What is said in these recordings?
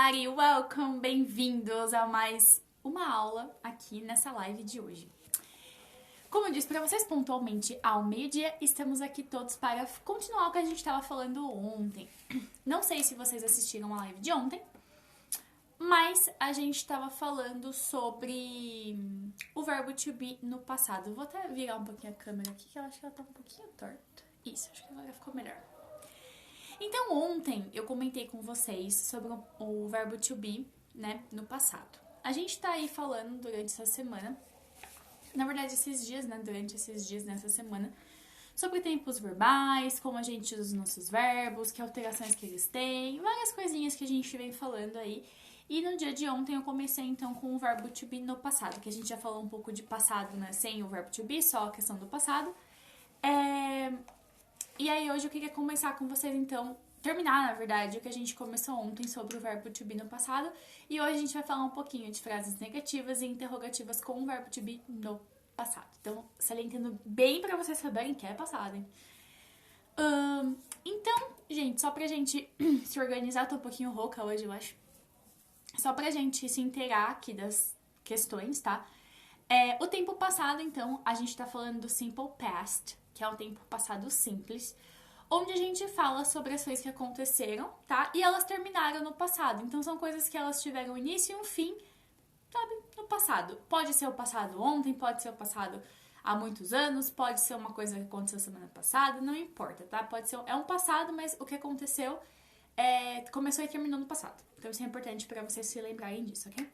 everybody! Welcome! Bem-vindos a mais uma aula aqui nessa live de hoje. Como eu disse para vocês, pontualmente ao meio-dia, estamos aqui todos para continuar o que a gente estava falando ontem. Não sei se vocês assistiram a live de ontem, mas a gente estava falando sobre o verbo to be no passado. Vou até virar um pouquinho a câmera aqui, que eu acho que ela tá um pouquinho torta. Isso, acho que agora ficou melhor. Então, ontem eu comentei com vocês sobre o verbo to be, né, no passado. A gente tá aí falando durante essa semana, na verdade esses dias, né, durante esses dias nessa semana, sobre tempos verbais, como a gente usa os nossos verbos, que alterações que eles têm, várias coisinhas que a gente vem falando aí. E no dia de ontem eu comecei então com o verbo to be no passado, que a gente já falou um pouco de passado, né, sem o verbo to be, só a questão do passado. E aí hoje eu queria começar com vocês então, terminar na verdade o que a gente começou ontem sobre o verbo to be no passado. E hoje a gente vai falar um pouquinho de frases negativas e interrogativas com o verbo to be no passado. Então, salientando bem pra vocês saberem que é passado, hein? Então, gente, só pra gente se organizar, tô um pouquinho rouca hoje, eu acho. Só pra gente se inteirar aqui das questões, tá? O tempo passado, então, a gente tá falando do simple past, que é um tempo passado simples, onde a gente fala sobre as coisas que aconteceram, tá? E elas terminaram no passado. Então, são coisas que elas tiveram um início e um fim, sabe? No passado. Pode ser o passado ontem, pode ser o passado há muitos anos, pode ser uma coisa que aconteceu semana passada, não importa, tá? Pode ser, é um passado, mas o que aconteceu começou e terminou no passado. Então, isso é importante pra vocês se lembrarem disso, ok?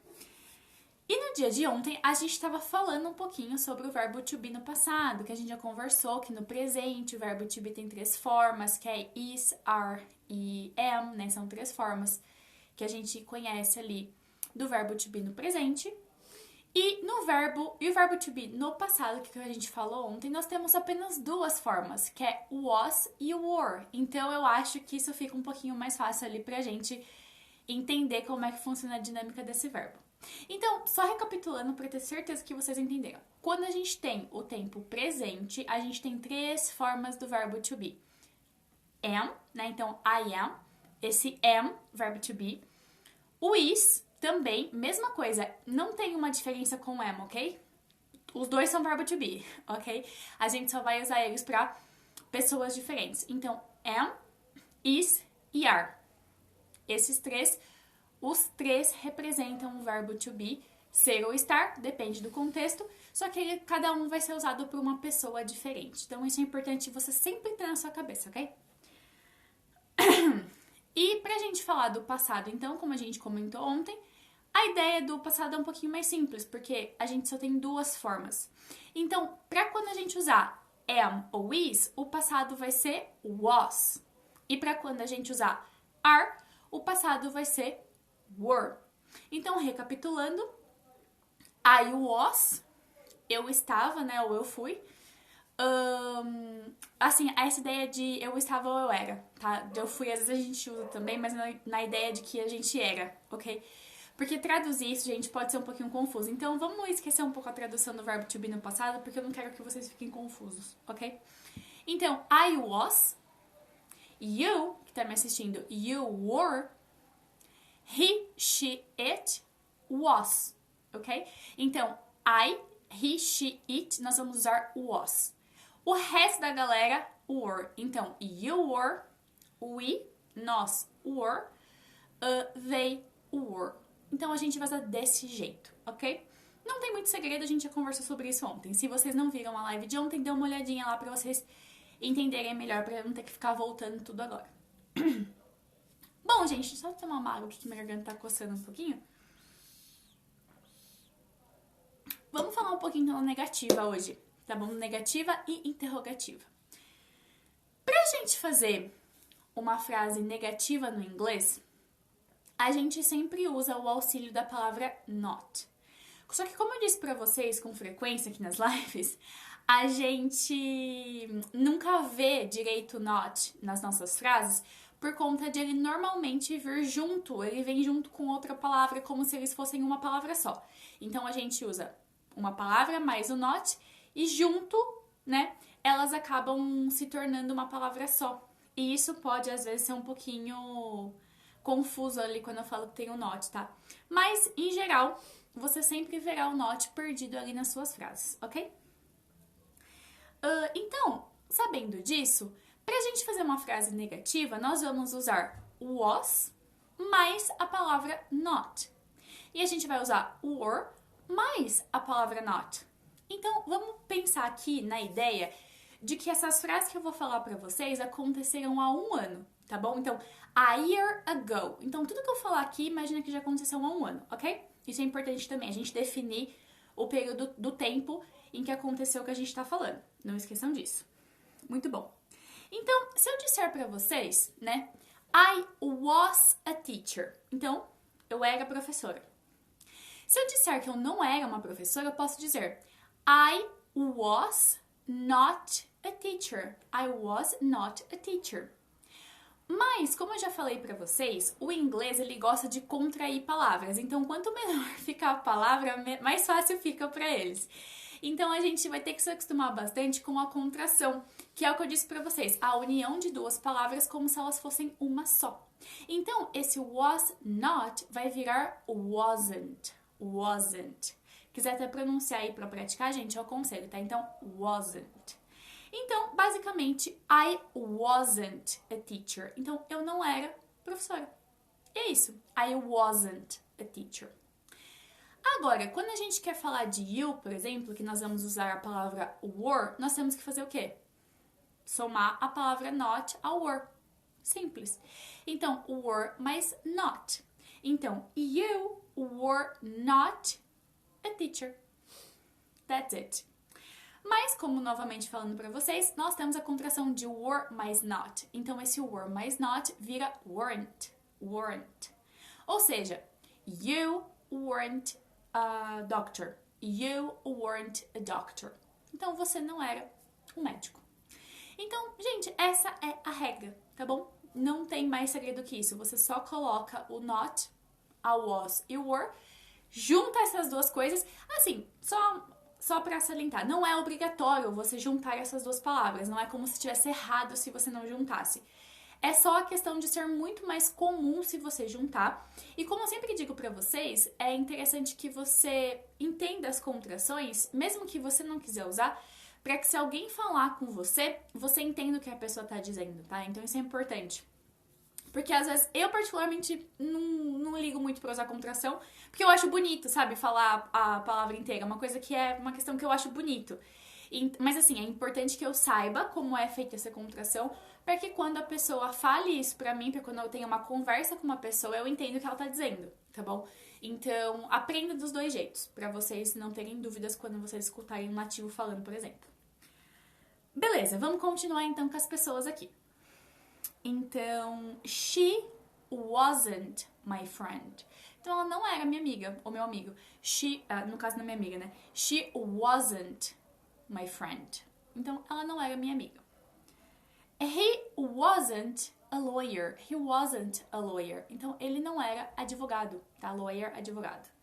E no dia de ontem, a gente estava falando um pouquinho sobre o verbo to be no passado, que a gente já conversou que no presente o verbo to be tem 3 formas, que é is, are e am, né? São 3 formas que a gente conhece ali do verbo to be no presente. E o verbo to be no passado, que a gente falou ontem, nós temos apenas 2 formas, que é o was e o were. Então, eu acho que isso fica um pouquinho mais fácil ali pra gente entender como é que funciona a dinâmica desse verbo. Então, só recapitulando para ter certeza que vocês entenderam. Quando a gente tem o tempo presente, a gente tem 3 formas do verbo to be. Am, né? Então, I am. Esse am, verbo to be. O is, também, mesma coisa. Não tem uma diferença com o am, ok? Os dois são verbo to be, ok? A gente só vai usar eles para pessoas diferentes. Então, am, is e are. Esses 3... Os 3 representam o verbo to be, ser ou estar, depende do contexto, só que cada um vai ser usado por uma pessoa diferente. Então, isso é importante você sempre ter na sua cabeça, ok? E pra gente falar do passado, então, como a gente comentou ontem, a ideia do passado é um pouquinho mais simples, porque a gente só tem 2 formas. Então, pra quando a gente usar am ou is, o passado vai ser was. E pra quando a gente usar are, o passado vai ser were. Então, recapitulando, I was, eu estava, né, ou eu fui. Assim, essa ideia de eu estava ou eu era, tá? Eu fui, às vezes a gente usa também, mas na ideia de que a gente era, ok? Porque traduzir isso, gente, pode ser um pouquinho confuso. Então, vamos esquecer um pouco a tradução do verbo to be no passado, porque eu não quero que vocês fiquem confusos, ok? Então, I was, you, que tá me assistindo, you were, he, she, it, was, ok? Então, I, he, she, it, nós vamos usar was. O resto da galera, were. Então, you were, we, nós, were, they, were. Então, a gente vai usar desse jeito, ok? Não tem muito segredo, a gente já conversou sobre isso ontem. Se vocês não viram a live de ontem, dê uma olhadinha lá pra vocês entenderem melhor, pra não ter que ficar voltando tudo agora. Bom, gente, só tomar uma água aqui que minha garganta tá coçando um pouquinho. Vamos falar um pouquinho então da negativa hoje, tá bom? Negativa e interrogativa. Pra gente fazer uma frase negativa no inglês, a gente sempre usa o auxílio da palavra not. Só que como eu disse pra vocês com frequência aqui nas lives, a gente nunca vê direito not nas nossas frases, por conta de ele normalmente vir junto, ele vem junto com outra palavra, como se eles fossem uma palavra só. Então, a gente usa uma palavra mais o not, e junto, né, elas acabam se tornando uma palavra só. E isso pode, às vezes, ser um pouquinho confuso ali quando eu falo que tem o not, tá? Mas, em geral, você sempre verá o not perdido ali nas suas frases, ok? Então, sabendo disso, pra gente fazer uma frase negativa, nós vamos usar was mais a palavra not. E a gente vai usar were mais a palavra not. Então, vamos pensar aqui na ideia de que essas frases que eu vou falar pra vocês aconteceram há um ano, tá bom? Então, a year ago. Então, tudo que eu falar aqui, imagina que já aconteceu há um ano, ok? Isso é importante também, a gente definir o período do tempo em que aconteceu o que a gente tá falando. Não esqueçam disso. Muito bom. Então, se eu disser pra vocês, né? I was a teacher. Então, eu era professora. Se eu disser que eu não era uma professora, eu posso dizer I was not a teacher. I was not a teacher. Mas, como eu já falei pra vocês, o inglês ele gosta de contrair palavras. Então, quanto menor ficar a palavra, mais fácil fica pra eles. Então, a gente vai ter que se acostumar bastante com a contração, que é o que eu disse pra vocês, a união de duas palavras como se elas fossem uma só. Então, esse was not vai virar wasn't. Wasn't. Quiser até pronunciar aí pra praticar, gente, eu aconselho, tá? Então, wasn't. Então, basicamente, I wasn't a teacher. Então, eu não era professora. E é isso. I wasn't a teacher. Agora, quando a gente quer falar de you, por exemplo, que nós vamos usar a palavra were, nós temos que fazer o quê? Somar a palavra not ao were. Simples. Então, were mais not. Então, you were not a teacher. That's it. Mas, como novamente falando pra vocês, nós temos a contração de were mais not. Então, esse were mais not vira weren't. Weren't. Ou seja, you weren't a doctor. You weren't a doctor. Então, você não era um médico. Então, gente, essa é a regra, tá bom? Não tem mais segredo que isso. Você só coloca o not, a was e o were, junta essas duas coisas. Assim, só pra salientar, não é obrigatório você juntar essas duas palavras. Não é como se estivesse errado se você não juntasse. É só a questão de ser muito mais comum se você juntar. E como eu sempre digo pra vocês, é interessante que você entenda as contrações, mesmo que você não quiser usar, pra que se alguém falar com você, você entenda o que a pessoa tá dizendo, tá? Então isso é importante. Porque às vezes eu particularmente não ligo muito pra usar contração, porque eu acho bonito, sabe? Falar a palavra inteira, uma coisa que é uma questão que eu acho bonito. Mas assim, é importante que eu saiba como é feita essa contração, para que quando a pessoa fale isso pra mim, para quando eu tenha uma conversa com uma pessoa, eu entendo o que ela tá dizendo, tá bom? Então, aprenda dos dois jeitos, pra vocês não terem dúvidas quando vocês escutarem um nativo falando, por exemplo. Beleza, vamos continuar então com as pessoas aqui. Então, she wasn't my friend. Então, ela não era minha amiga, ou meu amigo. No caso, não é minha amiga, né? She wasn't my friend. Então, ela não era minha amiga. He wasn't a lawyer. He wasn't a lawyer. Então, ele não era advogado, tá? Lawyer, advogado.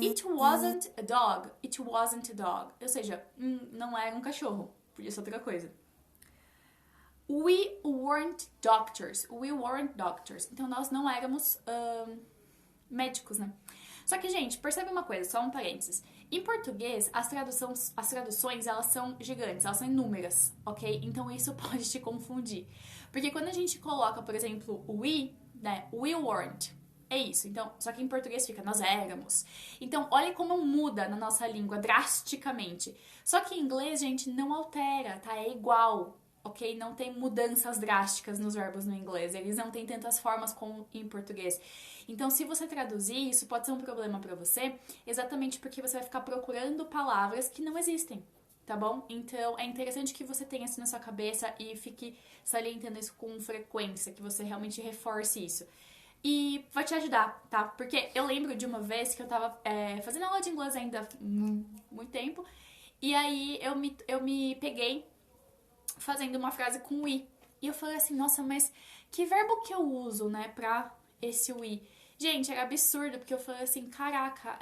It wasn't a dog. It wasn't a dog. Ou seja, não era um cachorro. Podia ser outra coisa. We weren't doctors. We weren't doctors. Então, nós não éramos médicos, né? Só que, gente, percebe uma coisa, só um parênteses. Em português, as traduções, elas são gigantes, elas são inúmeras, ok? Então, isso pode te confundir. Porque quando a gente coloca, por exemplo, we, né? We weren't. É isso. Então, só que em português fica nós éramos. Então, olha como muda na nossa língua drasticamente. Só que em inglês, gente, não altera, tá? É igual. Ok? Não tem mudanças drásticas nos verbos no inglês. Eles não têm tantas formas como em português. Então, se você traduzir, isso pode ser um problema pra você, exatamente porque você vai ficar procurando palavras que não existem, tá bom? Então, é interessante que você tenha isso na sua cabeça e fique salientando isso com frequência, que você realmente reforce isso. E vai te ajudar, tá? Porque eu lembro de uma vez que eu tava fazendo aula de inglês ainda há muito tempo, e aí eu me peguei fazendo uma frase com we. E eu falei assim, nossa, mas que verbo que eu uso, né, pra esse we? Gente, era absurdo, porque eu falei assim, caraca,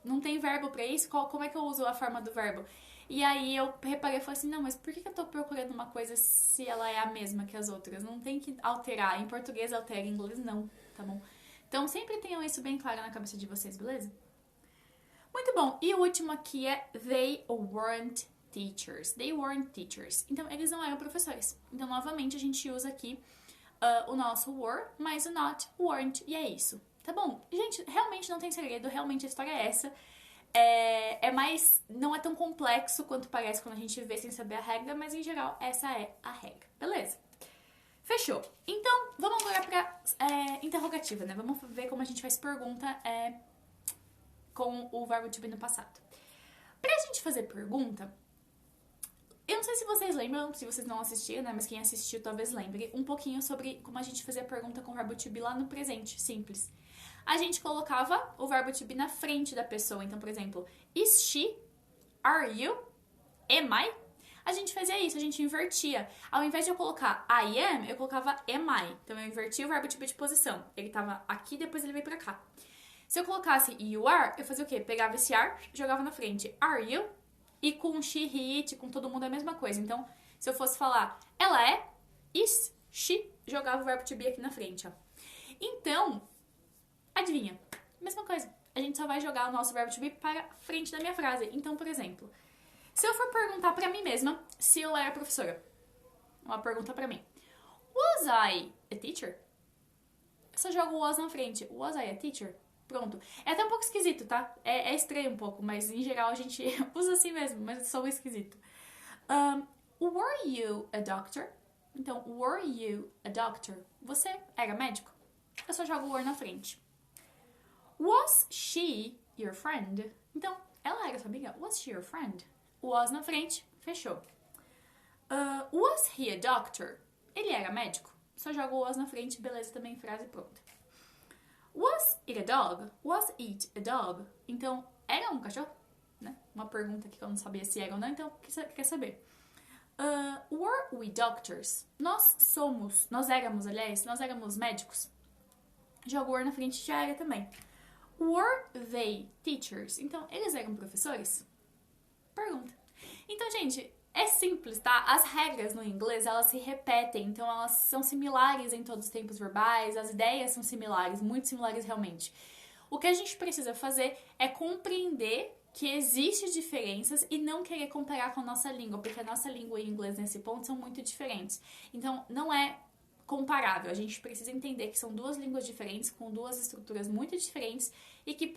não tem verbo pra isso? Como é que eu uso a forma do verbo? E aí eu reparei e falei assim, não, mas por que eu tô procurando uma coisa se ela é a mesma que as outras? Não tem que alterar. Em português altera, em inglês não, tá bom? Então sempre tenham isso bem claro na cabeça de vocês, beleza? Muito bom. E o último aqui é they weren't teachers. They weren't teachers. Então eles não eram professores. Então novamente a gente usa aqui o nosso were, mas o not, weren't. E é isso. Tá bom? Gente, realmente não tem segredo. Realmente a história é essa. Não é tão complexo quanto parece quando a gente vê sem saber a regra, mas em geral essa é a regra, beleza? Fechou. Então, vamos agora pra interrogativa, né? Vamos ver como a gente faz pergunta com o verbo to be no passado. Pra gente fazer pergunta, eu não sei se vocês lembram, se vocês não assistiram, né? Mas quem assistiu talvez lembre um pouquinho sobre como a gente fazia pergunta com o verbo to be lá no presente, simples. A gente colocava o verbo to be na frente da pessoa. Então, por exemplo, is she? Are you? Am I? A gente fazia isso, a gente invertia. Ao invés de eu colocar I am, eu colocava am I. Então, eu invertia o verbo to be de posição. Ele tava aqui, depois ele veio pra cá. Se eu colocasse you are, eu fazia o quê? Pegava esse are, jogava na frente. Are you? E com she, he, it, com todo mundo é a mesma coisa. Então, se eu fosse falar ela é, is, she, jogava o verbo to be aqui na frente, ó. Então, adivinha? Mesma coisa. A gente só vai jogar o nosso verbo to be para frente da minha frase. Então, por exemplo, se eu for perguntar pra mim mesma se eu era professora, uma pergunta pra mim. Was I a teacher? Eu só jogo o was na frente. Was I a teacher? Pronto. É até um pouco esquisito, tá? É estranho um pouco, mas em geral a gente usa assim mesmo, mas é só esquisito. Were you a doctor? Então, were you a doctor? Você era médico? Eu só jogo o were na frente. Was she your friend? Então, ela era sua amiga? Was she your friend? Was na frente, fechou. Was he a doctor? Ele era médico? Só jogo o was na frente, beleza, também frase pronta. Was it a dog? Was it a dog? Então, era um cachorro? Né? Uma pergunta que eu não sabia se era ou não, então quer saber. Were we doctors? Nós éramos médicos? Jogo were na frente, já era também. Were they teachers? Então, eles eram professores? Pergunta. Então, gente, é simples, tá? As regras no inglês, elas se repetem, então elas são similares em todos os tempos verbais, as ideias são similares, muito similares realmente. O que a gente precisa fazer é compreender que existem diferenças e não querer comparar com a nossa língua, porque a nossa língua e o inglês nesse ponto são muito diferentes. Então, não é comparável. A gente precisa entender que são duas línguas diferentes, com duas estruturas muito diferentes e que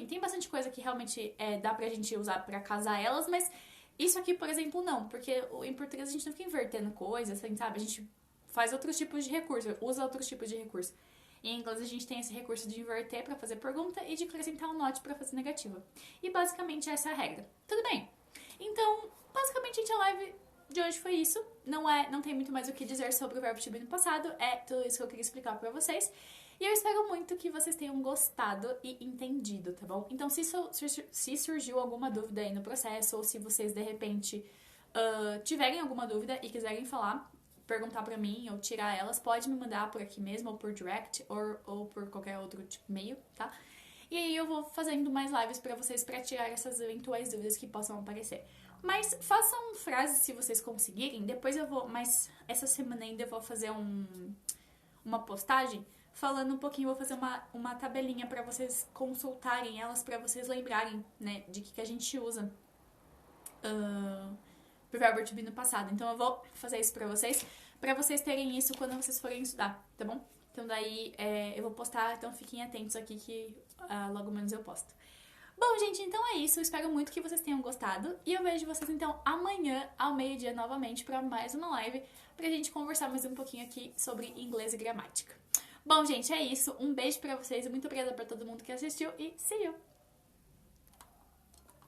tem bastante coisa que realmente dá pra gente usar pra casar elas, mas isso aqui, por exemplo, não, porque em português a gente não fica invertendo coisas, assim, sabe? A gente faz outros tipos de recurso, usa outros tipos de recurso. Em inglês a gente tem esse recurso de inverter pra fazer pergunta e de acrescentar um not pra fazer negativa. E basicamente essa é a regra. Tudo bem? Então, basicamente, gente, a live de hoje foi isso. Não tem muito mais o que dizer sobre o verbo to be no passado. É tudo isso que eu queria explicar pra vocês. E eu espero muito que vocês tenham gostado e entendido, tá bom? Então, se surgiu alguma dúvida aí no processo, ou se vocês, de repente, tiverem alguma dúvida e quiserem falar, perguntar pra mim ou tirar elas, pode me mandar por aqui mesmo, ou por direct, ou por qualquer outro tipo meio, tá? E aí eu vou fazendo mais lives pra vocês pra tirar essas eventuais dúvidas que possam aparecer. Mas façam frases se vocês conseguirem. Depois mas essa semana ainda eu vou fazer uma postagem falando um pouquinho, vou fazer uma tabelinha pra vocês consultarem elas, pra vocês lembrarem, né, de que a gente usa pro verbo to be no passado. Então eu vou fazer isso pra vocês terem isso quando vocês forem estudar, tá bom? Então daí eu vou postar, então fiquem atentos aqui que logo menos eu posto. Bom, gente, então é isso. Eu espero muito que vocês tenham gostado. E eu vejo vocês, então, amanhã, ao meio-dia, novamente, pra mais uma live, pra gente conversar mais um pouquinho aqui sobre inglês e gramática. Bom, gente, é isso. Um beijo pra vocês. Muito obrigada pra todo mundo que assistiu e see you!